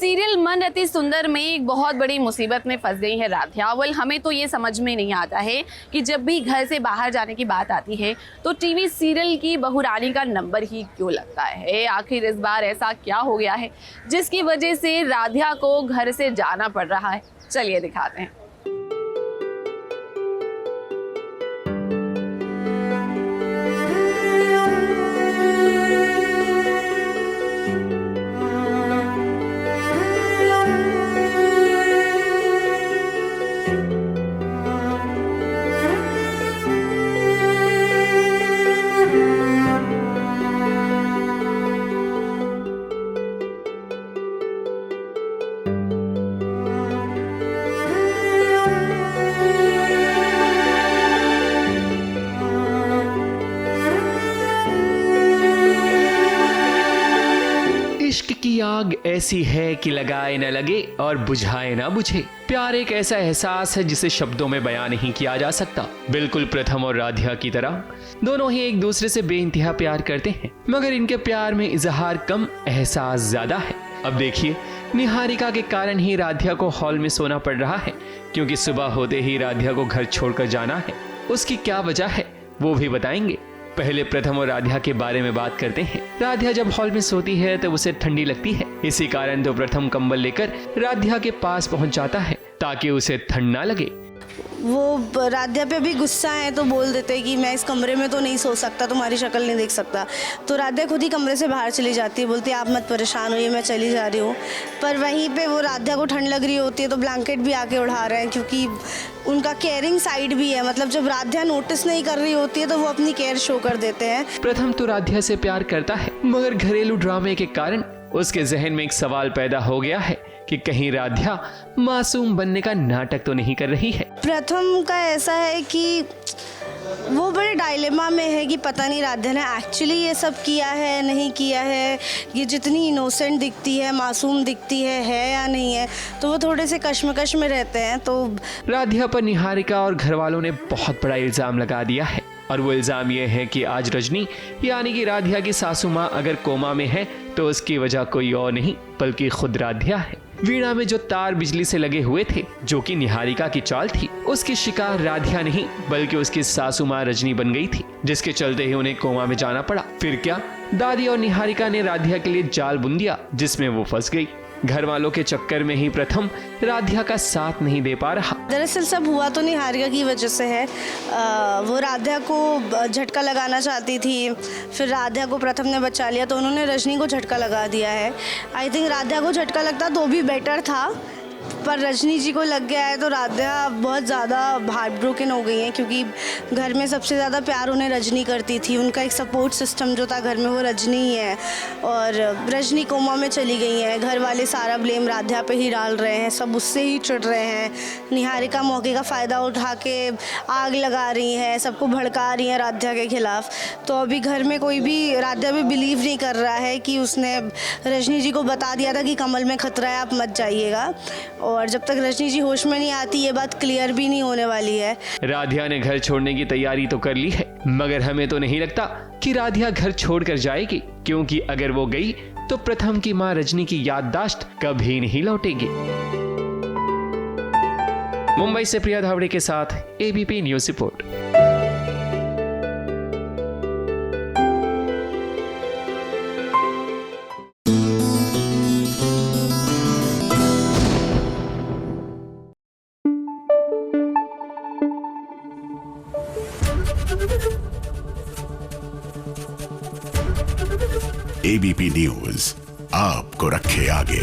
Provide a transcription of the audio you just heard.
Serial मन अति सुंदर में एक बहुत बड़ी मुसीबत में फंस गई है राधिया। वेल, हमें तो ये समझ में नहीं आता है कि जब भी घर से बाहर जाने की बात आती है तो टीवी सीरियल की बहू रानी का नंबर ही क्यों लगता है। आखिर इस बार ऐसा क्या हो गया है जिसकी वजह से राधिया को घर से जाना पड़ रहा है। चलिए दिखाते हैं। इश्क की आग ऐसी है कि लगाए न लगे और बुझाए ना बुझे। प्यार एक ऐसा एहसास है जिसे शब्दों में बयां नहीं किया जा सकता। बिल्कुल प्रथम और राधिया की तरह दोनों ही एक दूसरे से बेइंतहा प्यार करते हैं, मगर इनके प्यार में इजहार कम, एहसास ज्यादा है। अब देखिए, निहारिका के कारण ही राधिया को हॉल में सोना पड़ रहा है, क्योंकि सुबह होते ही राधिया को घर छोड़कर जाना है। उसकी क्या वजह है वो भी बताएंगे। पहले प्रथम और राधिया के बारे में बात करते हैं। राधिया जब हॉल में सोती है तो उसे ठंडी लगती है, इसी कारण तो प्रथम कंबल लेकर राधिया के पास पहुंच जाता है ताकि उसे ठंड ना लगे। वो राधिया पे भी गुस्सा है तो बोल देते हैं कि मैं इस कमरे में तो नहीं सो सकता, तुम्हारी शक्ल नहीं देख सकता। तो राधिया खुद ही कमरे से बाहर चली जाती है, बोलती है आप मत परेशान होइए, मैं चली जा रही हूँ। पर वहीं पे वो राधिया को ठंड लग रही होती है तो ब्लैंकेट भी आके उड़ा रहे हैं, क्योंकि उनका केयरिंग साइड भी है। मतलब जब राधिया नोटिस नहीं कर रही होती है तो वो अपनी केयर शो कर देते हैं। प्रथम तो राधिया से प्यार करता है, मगर घरेलू ड्रामे के कारण उसके जहन में एक सवाल पैदा हो गया है कि कहीं राधिया मासूम बनने का नाटक तो नहीं कर रही है। प्रथम का ऐसा है कि वो बड़े डायलेमा में है कि पता नहीं राधिया ने एक्चुअली ये सब किया है नहीं किया है, ये जितनी इनोसेंट दिखती है, मासूम दिखती है या नहीं है। तो वो थोड़े से कश्मकश में रहते हैं। तो राधिया पर निहारिका और घर वालों ने बहुत बड़ा इल्जाम लगा दिया है, और वो इल्जाम ये है कि आज रजनी यानी कि राधिया की सासू माँ अगर कोमा में है तो उसकी वजह कोई और नहीं बल्कि खुद राधिया है। वीणा में जो तार बिजली से लगे हुए थे, जो कि निहारिका की चाल थी, उसकी शिकार राधिया नहीं बल्कि उसकी सासू माँ रजनी बन गई थी, जिसके चलते ही उन्हें कोमा में जाना पड़ा। फिर क्या, दादी और निहारिका ने राधिया के लिए जाल बुन दिया जिसमें वो फंस गई। घर वालों के चक्कर में ही प्रथम राधिया का साथ नहीं दे पा रहा। दरअसल सब हुआ तो निहारिका की वजह से है। वो राधिया को झटका लगाना चाहती थी, फिर राधिया को प्रथम ने बचा लिया तो उन्होंने रजनी को झटका लगा दिया है। आई थिंक राधिया को झटका लगता तो भी बेटर था, पर रजनी जी को लग गया है तो राधिया बहुत ज़्यादा हार्ट ब्रोकन हो गई हैं, क्योंकि घर में सबसे ज़्यादा प्यार उन्हें रजनी करती थी। उनका एक सपोर्ट सिस्टम जो था घर में वो रजनी ही है, और रजनी कोमा में चली गई हैं। घर वाले सारा ब्लेम राधिया पे ही डाल रहे हैं, सब उससे ही चिढ़ रहे हैं। निहारिका मौके का फ़ायदा उठा के आग लगा रही है, सबको भड़का रही हैं राधिया के खिलाफ। तो अभी घर में कोई भी राधिया भी बिलीव नहीं कर रहा है कि उसने रजनी जी को बता दिया था कि कमल में खतरा है, आप मत जाइएगा। और जब तक रजनी जी होश में नहीं आती ये बात क्लियर भी नहीं होने वाली है। राधिया ने घर छोड़ने की तैयारी तो कर ली है, मगर हमें तो नहीं लगता कि राधिया घर छोड़कर जाएगी, क्योंकि अगर वो गई तो प्रथम की मां रजनी की याददाश्त कभी नहीं लौटेगी। मुंबई से प्रिया धावड़े के साथ ABP news report. ABP news आपको रखे आगे।